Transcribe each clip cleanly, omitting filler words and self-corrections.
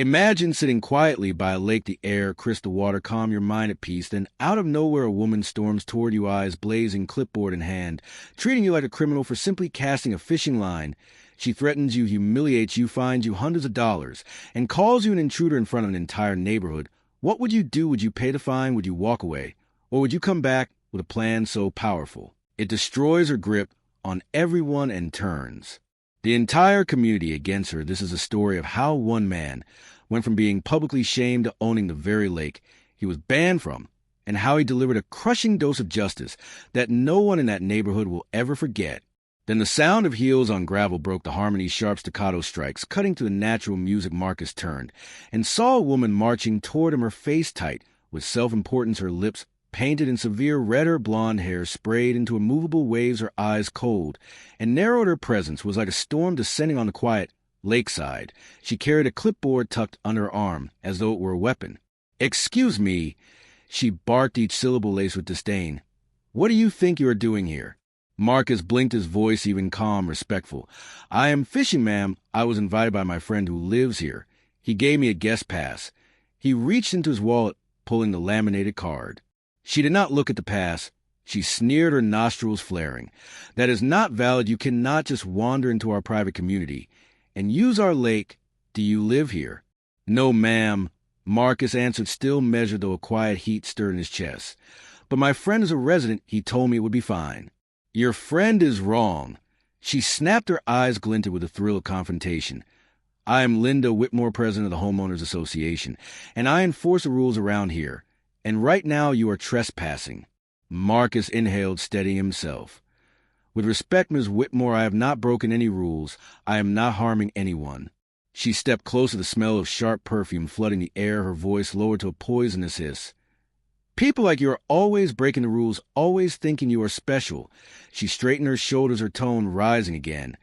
Imagine sitting quietly by a lake, the air, crystal water, calm your mind at peace. Then out of nowhere a woman storms toward you, eyes blazing, clipboard in hand, treating you like a criminal for simply casting a fishing line. She threatens you, humiliates you, fines you hundreds of dollars, and calls you an intruder in front of an entire neighborhood. What would you do? Would you pay the fine? Would you walk away? Or would you come back with a plan so powerful it destroys her grip on everyone and turns the entire community against her? This is a story of how one man went from being publicly shamed to owning the very lake he was banned from, and how he delivered a crushing dose of justice that no one in that neighborhood will ever forget. Then the sound of heels on gravel broke the harmony's sharp staccato strikes. Cutting to the natural music, Marcus turned and saw a woman marching toward him, her face tight with self-importance, her lips painted in severe red, her blonde hair sprayed into immovable waves, her eyes cold and narrowed. Her presence was like a storm descending on the quiet lakeside. She carried a clipboard tucked under her arm, as though it were a weapon. "Excuse me," she barked, each syllable laced with disdain. "What do you think you are doing here?" Marcus blinked, his voice even calm, respectful. "I am fishing, ma'am. I was invited by my friend who lives here. He gave me a guest pass." He reached into his wallet, pulling the laminated card. She did not look at the pass. She sneered, her nostrils flaring. "That is not valid. You cannot just wander into our private community and use our lake. Do you live here?" "No, ma'am," Marcus answered, still measured, though a quiet heat stirred in his chest. "But my friend is a resident. He told me it would be fine." "Your friend is wrong." She snapped, her eyes glinted with the thrill of confrontation. "I am Linda Whitmore, president of the Homeowners Association, and I enforce the rules around here. And right now you are trespassing." Marcus inhaled, steadying himself. "With respect, Ms. Whitmore, I have not broken any rules. I am not harming anyone." She stepped closer, the smell of sharp perfume flooding the air, her voice lowered to a poisonous hiss. "People like you are always breaking the rules, always thinking you are special." She straightened her shoulders, her tone rising again.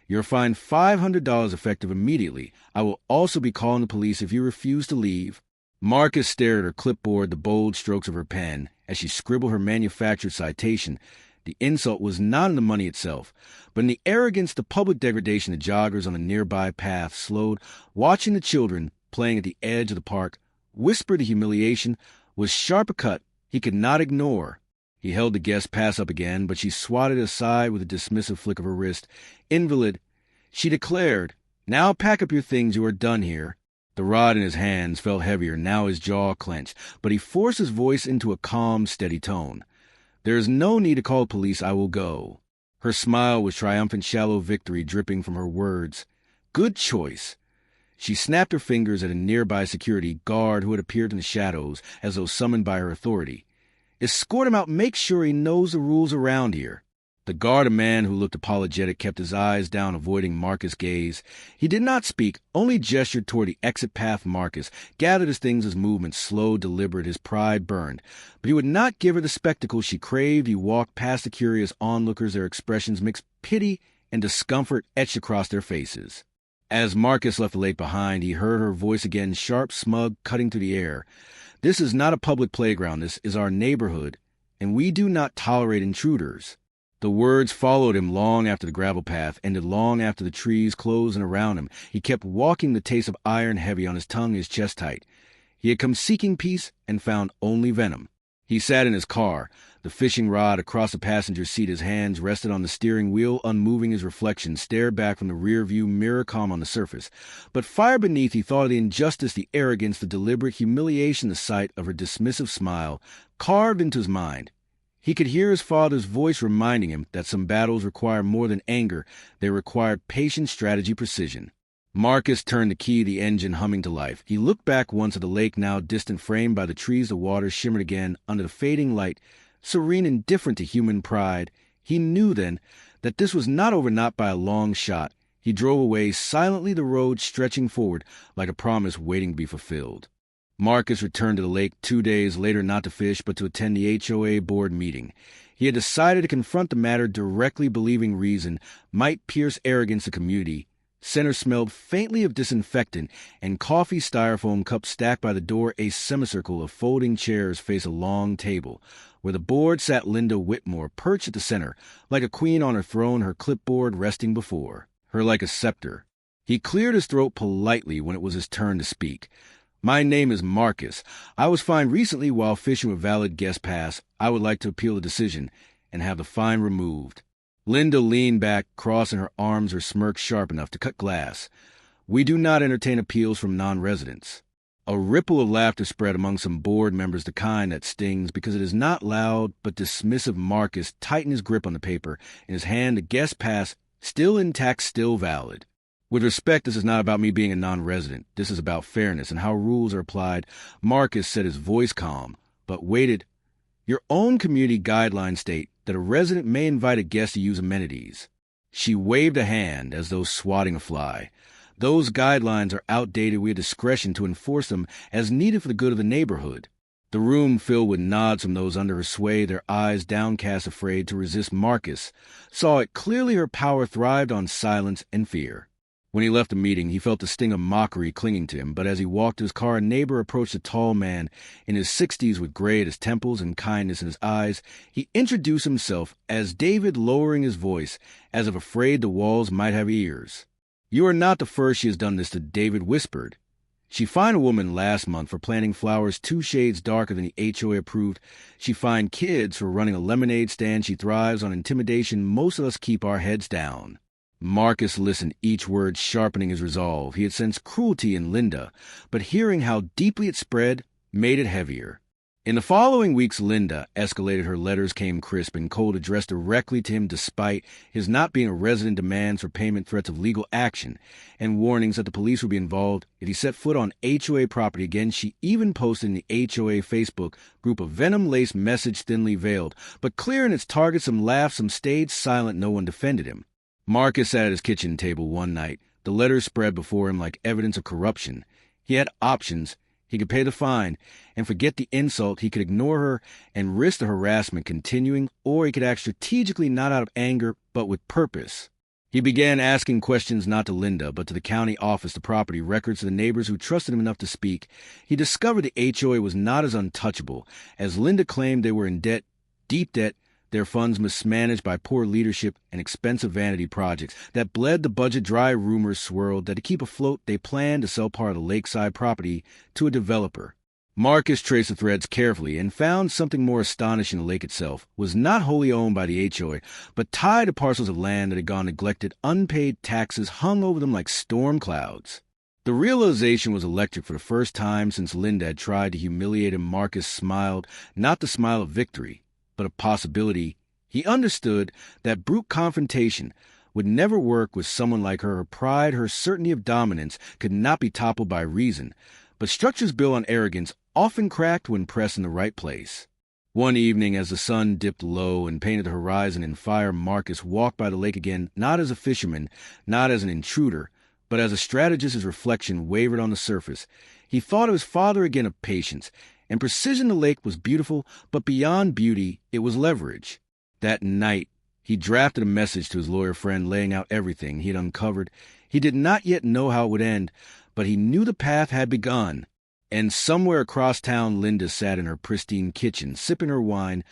"You're fined $500 effective immediately. I will also be calling the police if you refuse to leave." Marcus stared at her clipboard, the bold strokes of her pen, as she scribbled her manufactured citation. The insult was not in the money itself, but in the arrogance, the public degradation. The joggers on the nearby path slowed, watching the children playing at the edge of the park. Whispered the humiliation was sharp a cut he could not ignore. He held the guest pass up again, but she swatted it aside with a dismissive flick of her wrist. "Invalid," she declared. "Now pack up your things. You are done here." The rod in his hands felt heavier. Now his jaw clenched, but he forced his voice into a calm, steady tone. "There is no need to call police. I will go." Her smile was triumphant, shallow victory dripping from her words. "Good choice." She snapped her fingers at a nearby security guard who had appeared in the shadows, as though summoned by her authority. "Escort him out. Make sure he knows the rules around here." The guard, a man who looked apologetic, kept his eyes down, avoiding Marcus' gaze. He did not speak, only gestured toward the exit path. Marcus gathered his things, his movements slow, deliberate, his pride burned. But he would not give her the spectacle she craved. He walked past the curious onlookers, their expressions mixed pity and discomfort etched across their faces. As Marcus left the lake behind, he heard her voice again, sharp, smug, cutting through the air. "This is not a public playground. This is our neighborhood, and we do not tolerate intruders." The words followed him long after the gravel path ended, long after the trees closed in around him. He kept walking, the taste of iron heavy on his tongue, his chest tight. He had come seeking peace and found only venom. He sat in his car, the fishing rod across the passenger seat. His hands rested on the steering wheel, unmoving. His reflection stared back from the rear-view mirror, calm on the surface. But fire beneath, he thought of the injustice, the arrogance, the deliberate humiliation. The sight of her dismissive smile carved into his mind. He could hear his father's voice reminding him that some battles require more than anger. They required patience, strategy, precision. Marcus turned the key, the engine humming to life. He looked back once at the lake, now distant, framed by the trees. The water shimmered again under the fading light, serene, indifferent to human pride. He knew then that this was not over, not by a long shot. He drove away silently, the road stretching forward like a promise waiting to be fulfilled. Marcus returned to the lake 2 days later, not to fish, but to attend the HOA board meeting. He had decided to confront the matter directly, believing reason might pierce arrogance. The community center smelled faintly of disinfectant and coffee, styrofoam cups stacked by the door. A semicircle of folding chairs faced a long table. Where the board sat Linda Whitmore, perched at the center, like a queen on her throne, her clipboard resting before her like a scepter. He cleared his throat politely when it was his turn to speak. "My name is Marcus. I was fined recently while fishing with valid guest pass. I would like to appeal the decision and have the fine removed." Linda leaned back, crossing her arms, her smirk sharp enough to cut glass. "We do not entertain appeals from non-residents." A ripple of laughter spread among some board members, the kind that stings because it is not loud but dismissive. Marcus tightened his grip on the paper. In his hand, the guest pass, still intact, still valid. "With respect, this is not about me being a non-resident. This is about fairness and how rules are applied." Marcus said, his voice calm, but waited. "Your own community guidelines state that a resident may invite a guest to use amenities." She waved a hand as though swatting a fly. "Those guidelines are outdated. We have discretion to enforce them as needed for the good of the neighborhood." The room filled with nods from those under her sway, their eyes downcast, afraid to resist. Marcus saw it clearly. Her power thrived on silence and fear. When he left the meeting, he felt the sting of mockery clinging to him, but as he walked to his car, a neighbor approached a tall man in his 60s with gray at his temples and kindness in his eyes. He introduced himself as David, lowering his voice, as if afraid the walls might have ears. "You are not the first she has done this to," David whispered. "She fined a woman last month for planting flowers 2 shades darker than the HOA approved. She fined kids for running a lemonade stand. She thrives on intimidation. Most of us keep our heads down." Marcus listened, each word sharpening his resolve. He had sensed cruelty in Linda, but hearing how deeply it spread made it heavier. In the following weeks, Linda escalated. Her letters came crisp and cold, addressed directly to him despite his not being a resident, demands for payment, threats of legal action, and warnings that the police would be involved if he set foot on HOA property again. She even posted in the HOA Facebook group a venom-laced message, thinly veiled, but clear in its target. Some laughed, some stayed silent. No one defended him. Marcus sat at his kitchen table one night. The letters spread before him like evidence of corruption. He had options. He could pay the fine and forget the insult. He could ignore her and risk the harassment continuing, or he could act strategically, not out of anger, but with purpose. He began asking questions not to Linda, but to the county office, the property records, to the neighbors who trusted him enough to speak. He discovered the HOA was not as untouchable as Linda claimed. They were in debt, deep debt, their funds mismanaged by poor leadership and expensive vanity projects that bled the budget dry. Rumors swirled that to keep afloat, they planned to sell part of the lakeside property to a developer. Marcus traced the threads carefully and found something more astonishing. The lake itself was not wholly owned by the HOA, but tied to parcels of land that had gone neglected. Unpaid taxes hung over them like storm clouds. The realization was electric. For the first time since Linda had tried to humiliate him, Marcus smiled, not the smile of victory, but of possibility. He understood that brute confrontation would never work with someone like her. Her pride, her certainty of dominance could not be toppled by reason, but structures built on arrogance often cracked when pressed in the right place. One evening, as the sun dipped low and painted the horizon in fire, Marcus walked by the lake again, not as a fisherman, not as an intruder, but as a strategist. His reflection wavered on the surface. He thought of his father again, of patience and precision. The lake was beautiful, but beyond beauty, it was leverage. That night, he drafted a message to his lawyer friend, laying out everything he had uncovered. He did not yet know how it would end, but he knew the path had begun. And somewhere across town, Linda sat in her pristine kitchen, sipping her wine,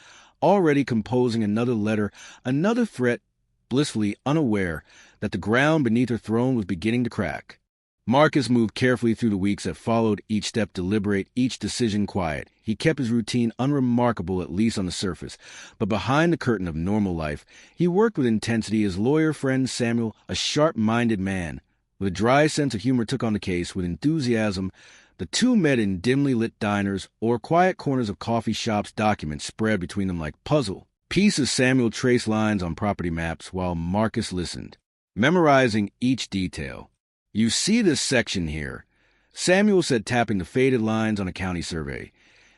already composing another letter, another threat, blissfully unaware that the ground beneath her throne was beginning to crack. Marcus moved carefully through the weeks that followed, each step deliberate, each decision quiet. He kept his routine unremarkable, at least on the surface, but behind the curtain of normal life, he worked with intensity. His lawyer friend Samuel, a sharp-minded man with a dry sense of humor, took on the case with enthusiasm. The two met in dimly lit diners or quiet corners of coffee shops, documents spread between them like puzzle pieces. Samuel traced lines on property maps while Marcus listened, memorizing each detail. "You see this section here," Samuel said, tapping the faded lines on a county survey.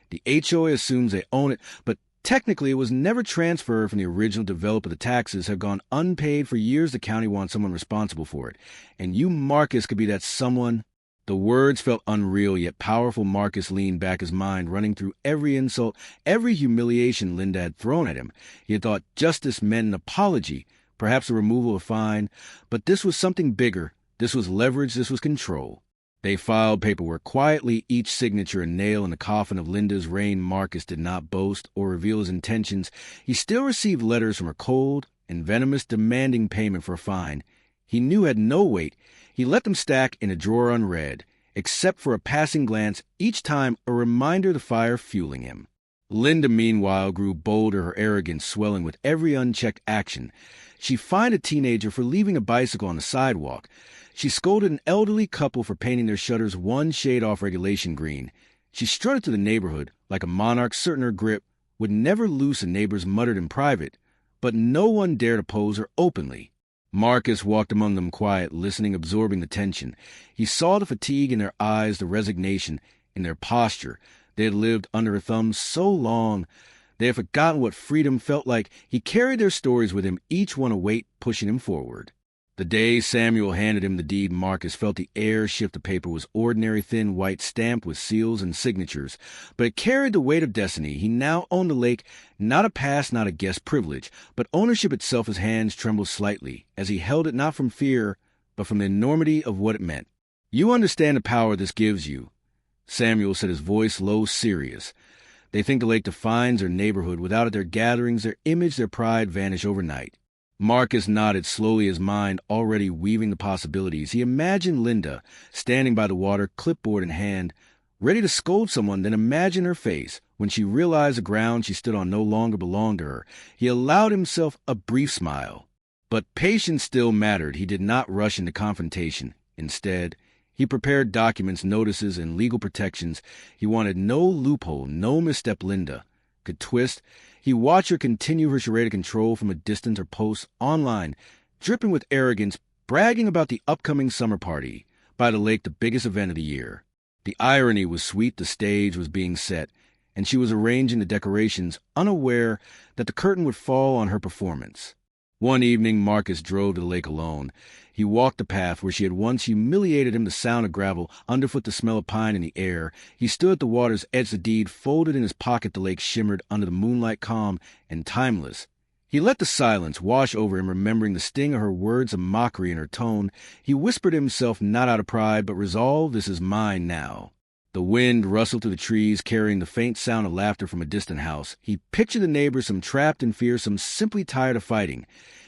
"The HOA assumes they own it, but technically it was never transferred from the original developer. The taxes have gone unpaid for years. The county wants someone responsible for it. And you, Marcus, could be that someone." The words felt unreal, yet powerful. Marcus leaned back, his mind running through every insult, every humiliation Linda had thrown at him. He had thought justice meant an apology, perhaps a removal of fine, but this was something bigger. This was leverage. This was control. They filed paperwork quietly, each signature a nail in the coffin of Linda's reign. Marcus did not boast or reveal his intentions. He still received letters from her, cold and venomous, demanding payment for a fine he knew had no weight. He let them stack in a drawer unread, except for a passing glance each time, a reminder of the fire fueling him. Linda, meanwhile, grew bolder, her arrogance swelling with every unchecked action. She fined a teenager for leaving a bicycle on the sidewalk. She scolded an elderly couple for painting their shutters one shade off regulation green. She strutted through the neighborhood like a monarch certain her grip would never loose, and neighbors muttered in private, but no one dared oppose her openly. Marcus walked among them quiet, listening, absorbing the tension. He saw the fatigue in their eyes, the resignation in their posture. They had lived under her thumb so long, they had forgotten what freedom felt like. He carried their stories with him, each one a weight pushing him forward. The day Samuel handed him the deed, Marcus felt the air shift. The paper was ordinary, thin, white, stamped with seals and signatures, but it carried the weight of destiny. He now owned the lake, not a pass, not a guest privilege, but ownership itself. His hands trembled slightly as he held it, not from fear, but from the enormity of what it meant. "You understand the power this gives you," Samuel said, his voice low, serious. "They think the lake defines their neighborhood. Without it, their gatherings, their image, their pride vanish overnight." Marcus nodded slowly, his mind already weaving the possibilities. He imagined Linda standing by the water, clipboard in hand, ready to scold someone, then imagined her face when she realized the ground she stood on no longer belonged to her. He allowed himself a brief smile. But patience still mattered. He did not rush into confrontation. Instead, he prepared documents, notices, and legal protections. He wanted no loophole, no misstep Linda could twist. He watched her continue her charade of control from a distance, her posts online, dripping with arrogance, bragging about the upcoming summer party by the lake, the biggest event of the year. The irony was sweet. The stage was being set, and she was arranging the decorations, unaware that the curtain would fall on her performance. One evening, Marcus drove to the lake alone. He walked the path where she had once humiliated him, the sound of gravel, underfoot the smell of pine in the air. He stood at the water's edge, the deed folded in his pocket. The lake shimmered under the moonlight, calm and timeless. He let the silence wash over him, remembering the sting of her words, a mockery in her tone. He whispered to himself, not out of pride, but resolve, "This is mine now." The wind rustled through the trees, carrying the faint sound of laughter from a distant house. He pictured the neighbors, some trapped in fear, some simply tired of fighting.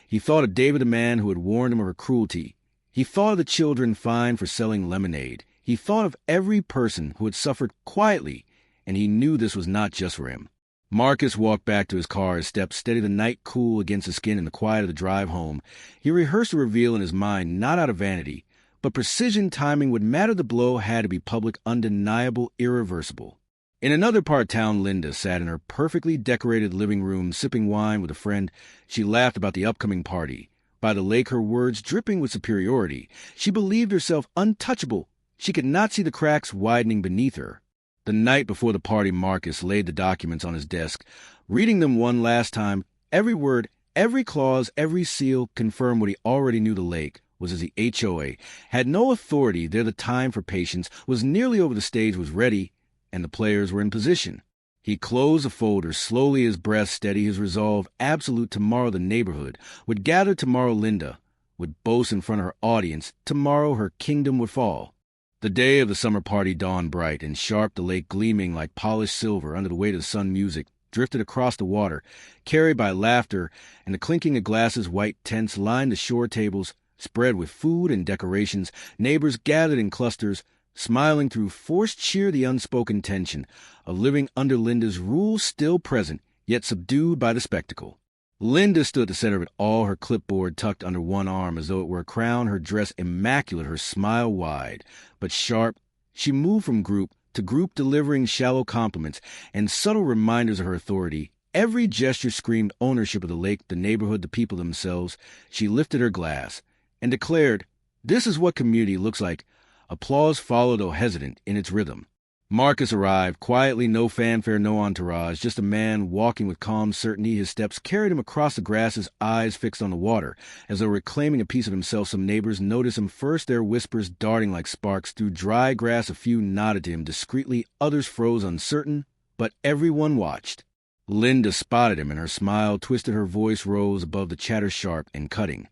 He thought of David, the man who had warned him of her cruelty. He thought of the children fined for selling lemonade. He thought of every person who had suffered quietly, and he knew this was not just for him. Marcus walked back to his car, his steps steady, the night cool against his skin in the quiet of the drive home. He rehearsed the reveal in his mind, not out of vanity, but precision. Timing would matter. The blow had to be public, undeniable, irreversible. In another part of town, Linda sat in her perfectly decorated living room, sipping wine with a friend. She laughed about the upcoming party. By the lake, her words dripping with superiority. She believed herself untouchable. She could not see the cracks widening beneath her. The night before the party, Marcus laid the documents on his desk. Reading them one last time, every word, every clause, every seal confirmed what he already knew. The lake was as the HOA, had no authority there. The time for patience was nearly over. The stage was ready, and the players were in position. He closed the folder slowly, his breath steady, his resolve absolute. Tomorrow the neighborhood would gather. Tomorrow Linda would boast in front of her audience. Tomorrow her kingdom would fall. The day of the summer party dawned bright and sharp, the lake gleaming like polished silver under the weight of the sun. Music drifted across the water, carried by laughter and the clinking of glasses. White tents lined the shore, tables spread with food and decorations. Neighbors gathered in clusters, smiling through forced cheer. The unspoken tension of living under Linda's rule still present, yet subdued by the spectacle. Linda stood at the center of it all, her clipboard tucked under one arm as though it were a crown, her dress immaculate, her smile wide but sharp. She moved from group to group, delivering shallow compliments and subtle reminders of her authority. Every gesture screamed ownership of the lake, the neighborhood, the people themselves. She lifted her glass and declared, "This is what community looks like." Applause followed, though hesitant in its rhythm. Marcus arrived quietly, no fanfare, no entourage, just a man walking with calm certainty. His steps carried him across the grass, his eyes fixed on the water, as though reclaiming a piece of himself. Some neighbors noticed him first, their whispers darting like sparks through dry grass. A few nodded to him discreetly, others froze uncertain, but everyone watched. Linda spotted him, and her smile twisted, her voice rose above the chatter, sharp and cutting.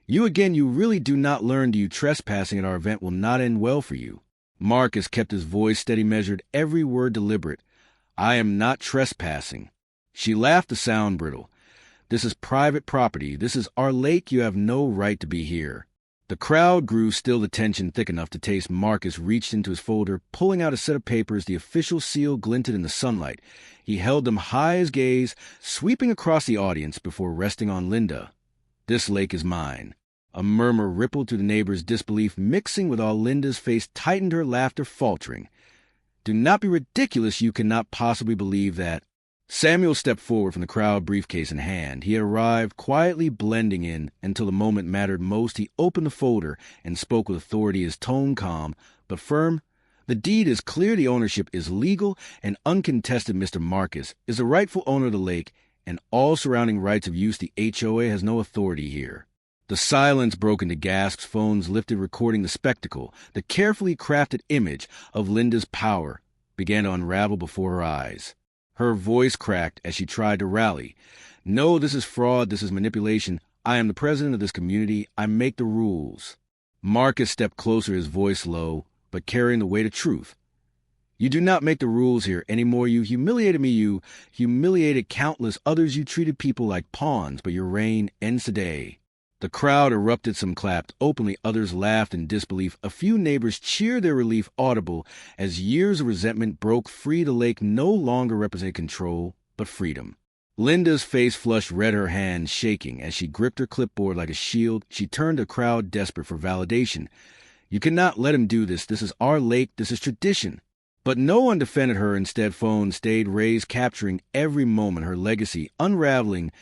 "You again, you really do not learn. Do you trespassing at our event will not end well for you." Marcus kept his voice steady, measured, every word deliberate. "I am not trespassing." She laughed, the sound brittle. "This is private property. This is our lake. You have no right to be here." The crowd grew, still the tension thick enough to taste. Marcus reached into his folder, pulling out a set of papers. The official seal glinted in the sunlight. He held them high as gaze, sweeping across the audience before resting on Linda. "This lake is mine." A murmur rippled through the neighbors' disbelief, mixing with all. Linda's face tightened, her laughter faltering. "Do not be ridiculous. You cannot possibly believe that." Samuel stepped forward from the crowd, briefcase in hand. He had arrived, quietly blending in until the moment mattered most. He opened the folder and spoke with authority, his tone calm but firm. "The deed is clear. The ownership is legal and uncontested. Mr. Marcus is the rightful owner of the lake, and all surrounding rights of use. The HOA has no authority here." The silence broke into gasps, phones lifted, recording the spectacle. The carefully crafted image of Linda's power began to unravel before her eyes. Her voice cracked as she tried to rally. "No, this is fraud. This is manipulation. I am the president of this community. I make the rules." Marcus stepped closer, his voice low, but carrying the weight of truth. "You do not make the rules here anymore. You humiliated me. You humiliated countless others. You treated people like pawns, but your reign ends today." The crowd erupted. Some clapped openly, others laughed in disbelief. A few neighbors cheered, their relief audible as years of resentment broke free. The lake no longer represented control, but freedom. Linda's face flushed red, her hands shaking. As she gripped her clipboard like a shield, she turned to the crowd, desperate for validation. "You cannot let him do this. This is our lake. This is tradition." But no one defended her. Instead, phones stayed raised, capturing every moment, her legacy unraveling,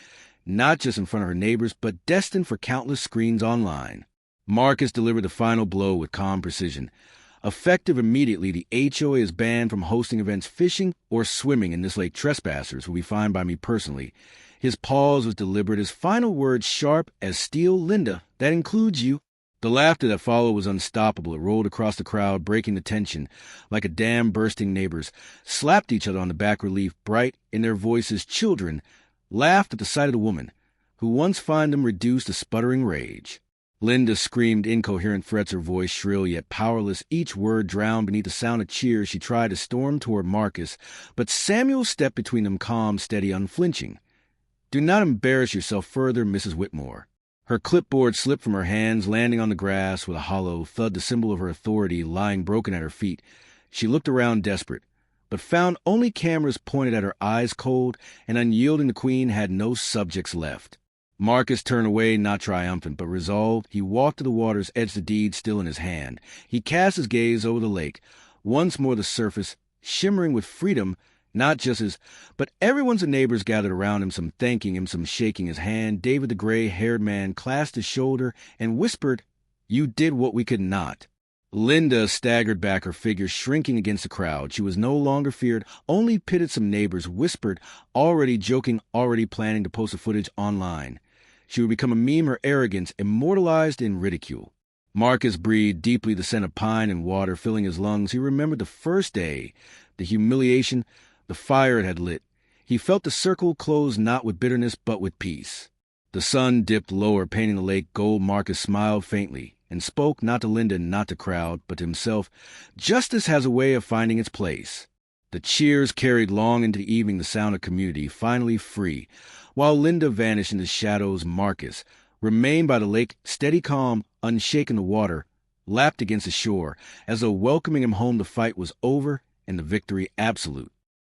not just in front of her neighbors, but destined for countless screens online. Marcus delivered the final blow with calm precision. Effective immediately, the HOA is banned from hosting events. Fishing or swimming in this lake. Trespassers will be fined by me personally. His pause was deliberate, his final words sharp as steel. "Linda, that includes you." The laughter that followed was unstoppable. It rolled across the crowd, breaking the tension. Like a dam bursting, neighbors slapped each other on the back. Relief bright in their voices. Children laughed at the sight of the woman who once found them reduced to sputtering rage. Linda screamed incoherent threats, her voice shrill yet powerless, each word drowned beneath the sound of cheers. She tried to storm toward Marcus, but Samuel stepped between them, calm, steady, unflinching. "Do not embarrass yourself further, Mrs. Whitmore." Her clipboard slipped from her hands, landing on the grass with a hollow thud, the symbol of her authority lying broken at her feet. She looked around, desperate, but found only cameras pointed at her, eyes cold and unyielding. The queen had no subjects left. Marcus turned away, not triumphant, but resolved. He walked to the water's edge, the deed still in his hand. He cast his gaze over the lake. Once more the surface, shimmering with freedom, not just his, but everyone's. The neighbors gathered around him, some thanking him, some shaking his hand. David, the gray-haired man, clasped his shoulder and whispered, "You did what we could not." Linda staggered back, her figure shrinking against the crowd. She was no longer feared, only pitted. Some neighbors whispered, already joking, already planning to post the footage online. She would become a meme, her arrogance immortalized in ridicule. Marcus breathed deeply, the scent of pine and water filling his lungs. He remembered the first day, the humiliation, the fire it had lit. He felt the circle close, not with bitterness, but with peace. The sun dipped lower, painting the lake gold. Marcus smiled faintly and spoke, not to Linda, not to crowd, but to himself. "Justice has a way of finding its place." The cheers carried long into the evening, the sound of community, finally free. While Linda vanished in the shadows, Marcus remained by the lake, steady, calm, unshaken. The water lapped against the shore, as though welcoming him home. The fight was over and the victory absolute.